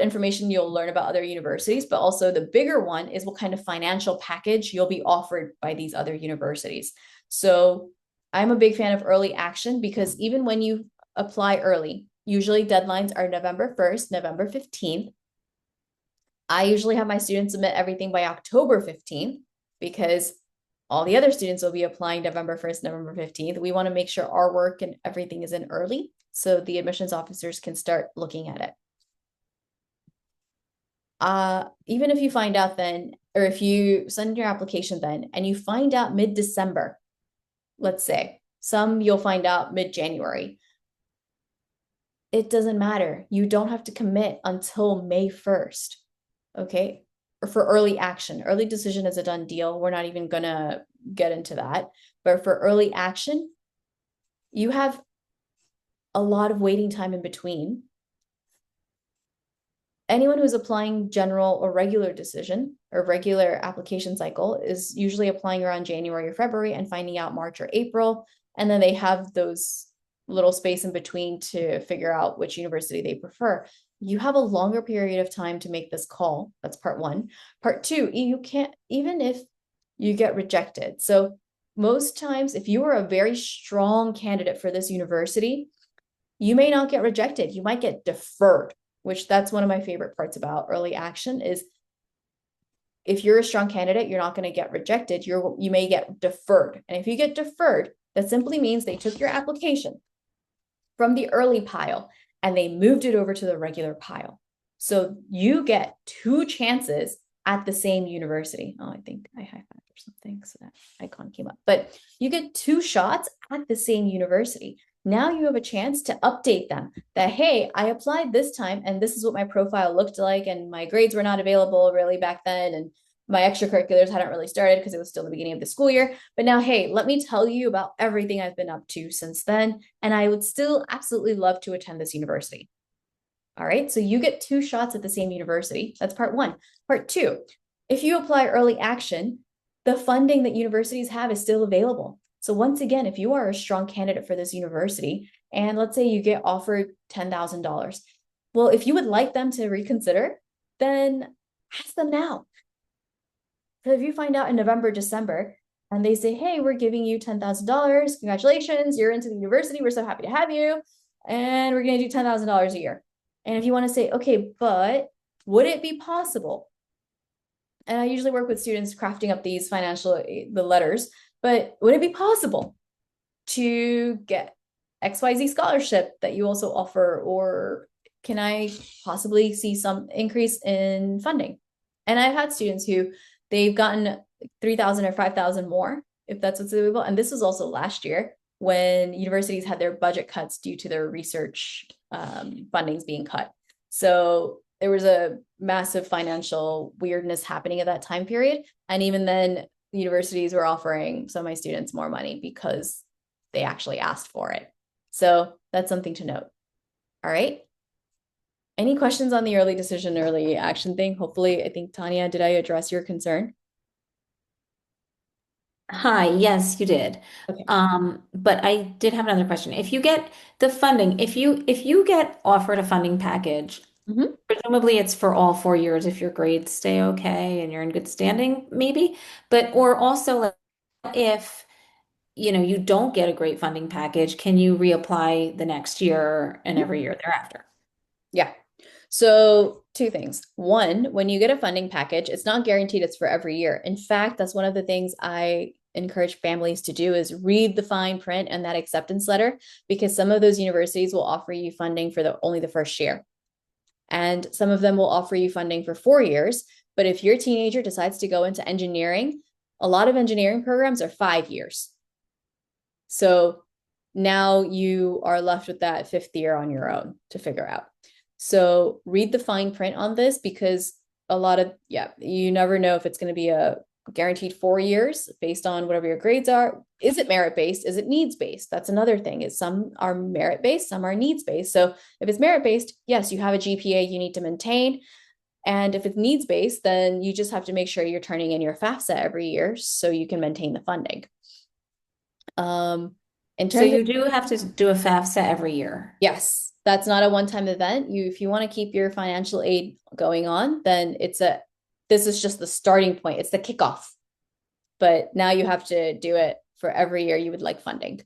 information you'll learn about other universities, but also the bigger one is what kind of financial package you'll be offered by these other universities. So I'm a big fan of early action because even when you apply early, usually deadlines are November 1st, November 15th. I usually have my students submit everything by October 15th because all the other students will be applying November 1st, November 15th. We want to make sure our work and everything is in early so the admissions officers can start looking at it. Even if you find out then, or if you send your application then and you find out mid-December, let's say, some you'll find out mid-January. It doesn't matter. You don't have to commit until May 1st. Okay. Or for early action, early decision is a done deal. We're not even gonna get into that. But for early action, you have a lot of waiting time in between. anyone who's applying general or regular decision or regular application cycle is usually applying around January or February and finding out March or April. And then they have those little space in between to figure out which university they prefer. You have a longer period of time to make this call. That's part one. Part two, you can't, even if you get rejected. So most times, if you are a very strong candidate for this university, you may not get rejected. You might get deferred, which that's one of my favorite parts about early action is if you're a strong candidate, you're not going to get rejected. You may get deferred. And if you get deferred, that simply means they took your application from the early pile and they moved it over to the regular pile. So you get two chances at the same university. Oh, I think I high-fived or something, so that icon came up. But you get two shots at the same university. Now you have a chance to update them that, hey, I applied this time and this is what my profile looked like and my grades were not available really back then and my extracurriculars hadn't really started because it was still the beginning of the school year. But now, hey, let me tell you about everything I've been up to since then. And I would still absolutely love to attend this university. All right, so you get two shots at the same university. That's part one. Part two, if you apply early action, the funding that universities have is still available. So once again, if you are a strong candidate for this university, and let's say you get offered $10,000, well, if you would like them to reconsider, then ask them now. So if you find out in November, December, and they say, hey, we're giving you $10,000, congratulations, you're into the university, we're so happy to have you, and we're going to do $10,000 a year. And if you want to say, okay, but would it be possible? And I usually work with students crafting up these the letters, but would it be possible to get XYZ scholarship that you also offer? Or can I possibly see some increase in funding? And I've had students who they've gotten 3,000 or 5,000 more, if that's what's available. And this was also last year when universities had their budget cuts due to their research fundings being cut. So there was a massive financial weirdness happening at that time period. And even then, universities were offering some of my students more money because they actually asked for it. So that's something to note. All right. Any questions on the early decision, early action thing? Hopefully, I think, Tanya, did I address your concern? Hi, yes, you did. Okay. But I did have another question. If you get the funding, if you get offered a funding package, presumably it's for all 4 years if your grades stay okay and you're in good standing, maybe. But or also like, if you don't get a great funding package, can you reapply the next year and every year thereafter? Yeah. So two things. One, when you get a funding package, it's not guaranteed it's for every year. In fact, that's one of the things I encourage families to do is read the fine print and that acceptance letter, because some of those universities will offer you funding for only the first year. And some of them will offer you funding for 4 years. But if your teenager decides to go into engineering, a lot of engineering programs are 5 years. So now you are left with that fifth year on your own to figure out. So read the fine print on this, because you never know if it's going to be a guaranteed 4 years based on whatever your grades are. Is it merit-based? Is it needs-based? That's another thing, is some are merit-based, some are needs-based. So if it's merit-based, yes, you have a GPA you need to maintain. And if it's needs-based, then you just have to make sure you're turning in your FAFSA every year so you can maintain the funding. So you do have to do a FAFSA every year. Yes, that's not a one-time event. If you want to keep your financial aid going on, then this is just the starting point. It's the kickoff. But now you have to do it for every year you would like funding.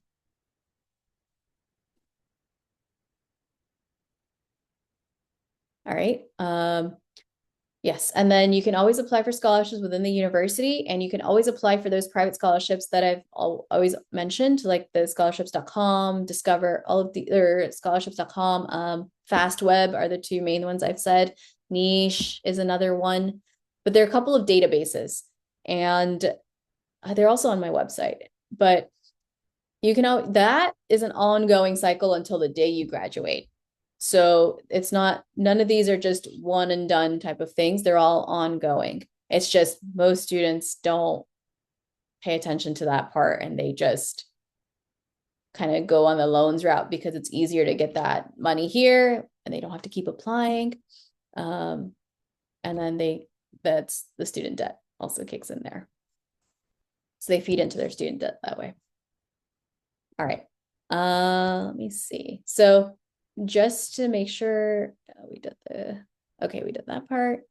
All right. Yes. And then you can always apply for scholarships within the university, and you can always apply for those private scholarships that I've always mentioned, like the scholarships.com, Discover, all of the scholarships.com, FastWeb are the two main ones I've said. Niche is another one, but there are a couple of databases, and they're also on my website. But that is an ongoing cycle until the day you graduate. So none of these are just one and done type of things. They're all ongoing. It's just most students don't pay attention to that part, and they just kind of go on the loans route because it's easier to get that money here and they don't have to keep applying. And then that's the student debt also kicks in there. So they feed into their student debt that way. All right. Let me see. So just to make sure we did that part.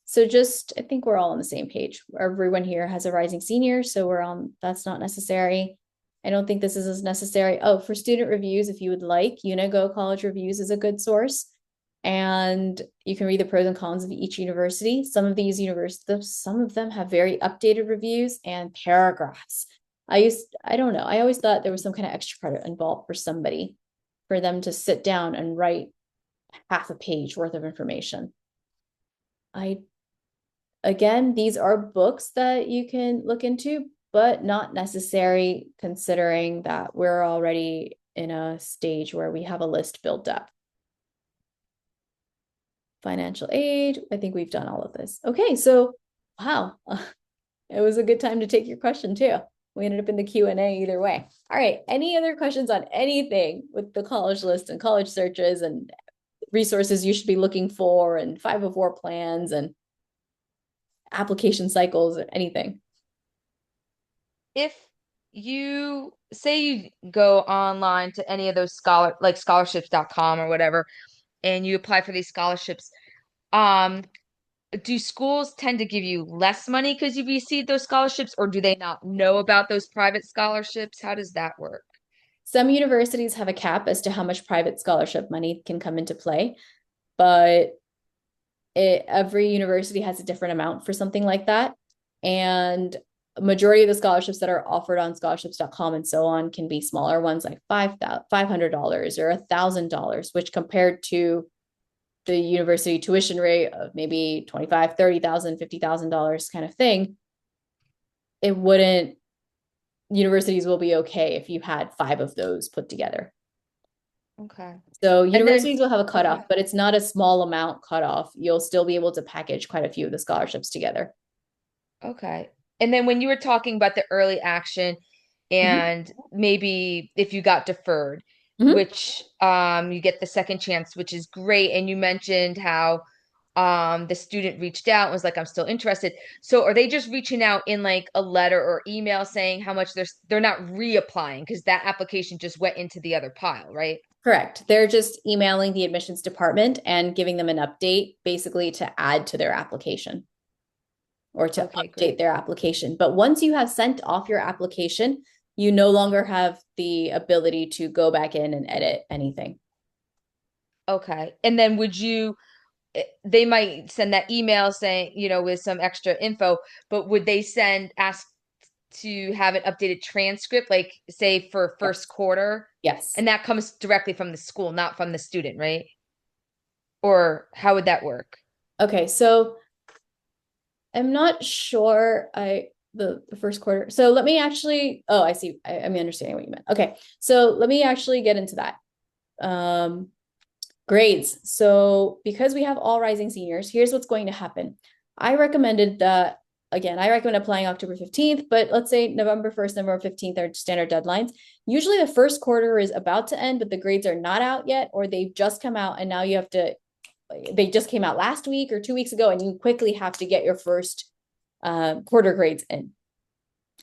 So I think we're all on the same page. Everyone here has a rising senior, so that's not necessary. I don't think this is as necessary. Oh, for student reviews, if you would like, Unigo College Reviews is a good source. And you can read the pros and cons of each university. Some of them have very updated reviews and paragraphs. I don't know. I always thought there was some kind of extra credit involved for them to sit down and write half a page worth of information. Again, these are books that you can look into, but not necessary considering that we're already in a stage where we have a list built up. Financial aid, I think we've done all of this. Okay, so wow, it was a good time to take your question too. We ended up in the Q&A either way. All right, any other questions on anything with the college list and college searches and resources you should be looking for and 504 plans and application cycles or anything? If you say you go online to any of those scholarships.com or whatever, and you apply for these scholarships, um, do schools tend to give you less money because you've received those scholarships, or do they not know about those private scholarships? How does that work? Some universities have a cap as to how much private scholarship money can come into play, but every university has a different amount for something like that. And a majority of the scholarships that are offered on scholarships.com and so on can be smaller ones like $500 or $1,000, which compared to the university tuition rate of maybe $25,000, $30,000, $50,000 kind of thing, universities will be okay if you had 5 of those put together. Okay. So universities will have a cutoff, okay. but it's not a small amount cutoff. You'll still be able to package quite a few of the scholarships together. Okay. And then when you were talking about the early action and maybe if you got deferred, which you get the second chance, which is great. And you mentioned how the student reached out and was like, I'm still interested. So are they just reaching out in like a letter or email saying how much they're not reapplying because that application just went into the other pile, right? Correct. They're just emailing the admissions department and giving them an update basically to add to their application or to update their application. But once you have sent off your application, you no longer have the ability to go back in and edit anything. Okay. And then they might send that email saying, with some extra info, but would they ask to have an updated transcript, like say for first quarter? Yes. And that comes directly from the school, not from the student, right? Or how would that work? Okay, so I'm not sure the first quarter. So let me actually, I see. I'm understanding what you meant. Okay, so let me actually get into that. Grades. So because we have all rising seniors, here's what's going to happen. I recommend applying October 15th, but let's say November 1st, November 15th are standard deadlines. Usually the first quarter is about to end, but the grades are not out yet, or they've just come out and now they just came out last week or 2 weeks ago, and you quickly have to get your first quarter grades in.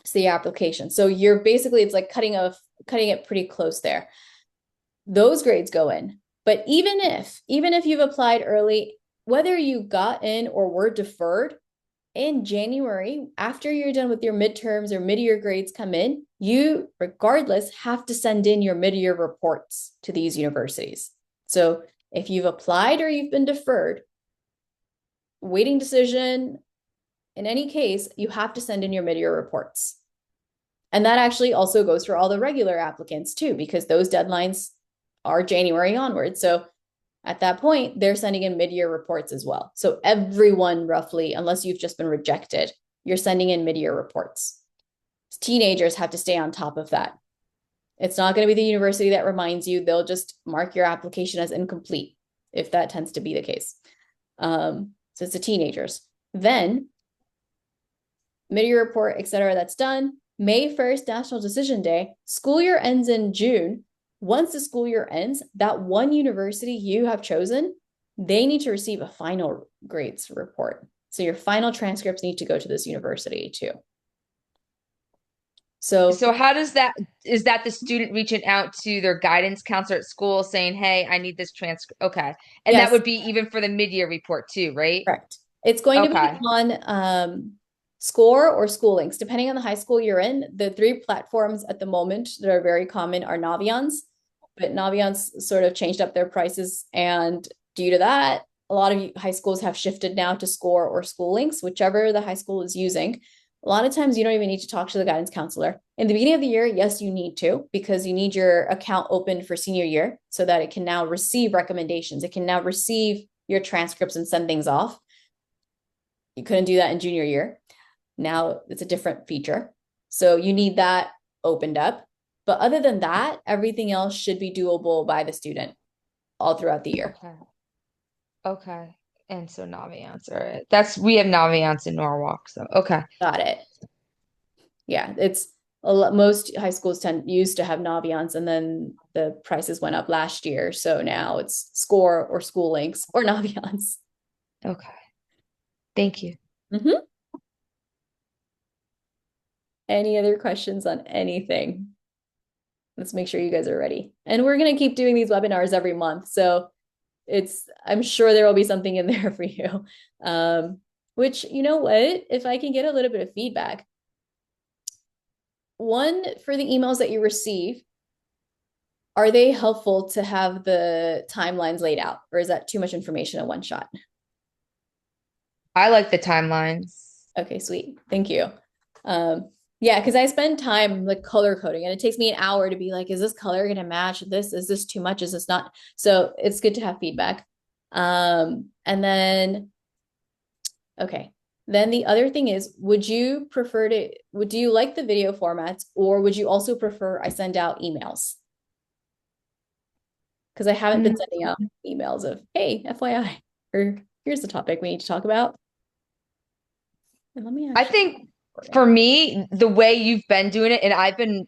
So the application. So it's like cutting it pretty close there. Those grades go in. But even if you've applied early, whether you got in or were deferred, in January, after you're done with your midterms or mid-year grades come in, you regardless have to send in your mid-year reports to these universities. So if you've applied or you've been deferred, waiting decision, in any case, you have to send in your mid-year reports. And that actually also goes for all the regular applicants too, because those deadlines are January onward. So at that point, they're sending in mid-year reports as well. So everyone roughly, unless you've just been rejected, you're sending in mid-year reports. Teenagers have to stay on top of that. It's not going to be the university that reminds you. They'll just mark your application as incomplete, if that tends to be the case. So it's the teenagers. Then mid-year report, etc. That's done. May 1st, National Decision Day. School year ends in June. Once the school year ends, that one university you have chosen they need to receive a final grades report. So your final transcripts need to go to this university too. So So how does that, is that the student reaching out to their guidance counselor at school saying, "Hey, I need this transcript." Okay. And that yes, would be even for the mid-year report too, right? correct. It's going to be Okay. on Score or School Links, depending on the high school you're in. The three platforms at the moment that are very common are Naviance, but Naviance sort of changed up their prices, and due to that, a lot of high schools have shifted now to Score or School Links, whichever the high school is using. A lot of times you don't even need to talk to the guidance counselor. In the beginning of the year, yes, you need to, because you need your account open for senior year so that it can now receive recommendations. It can now receive your transcripts and send things off. You couldn't do that in junior year. Now it's a different feature. So you need that opened up. But other than that, everything else should be doable by the student all throughout the year. Okay. Okay. And so Naviance, all right. We have Naviance in Norwalk, so okay. Got it. Yeah, it's a lot, most high schools used to have Naviance, and then the prices went up last year. So now it's Score or School Links or Naviance. Okay. Thank you. Mm-hmm. Any other questions on anything? Let's make sure you guys are ready. And we're going to keep doing these webinars every month. So I'm sure there will be something in there for you. Which, you know what, if I can get a little bit of feedback, one, for the emails that you receive, are they helpful to have the timelines laid out, or is that too much information in one shot? I like the timelines. Okay, sweet. Thank you. Yeah, because I spend time like color coding, and it takes me an hour to be like, is this color going to match this? Is this too much? Is this not? So it's good to have feedback. And then, okay. Then the other thing is, would you like the video formats, or would you also prefer I send out emails? Because I haven't been sending out emails of, hey, FYI, or here's the topic we need to talk about. And let me I actually. think for me, the way you've been doing it, and I've been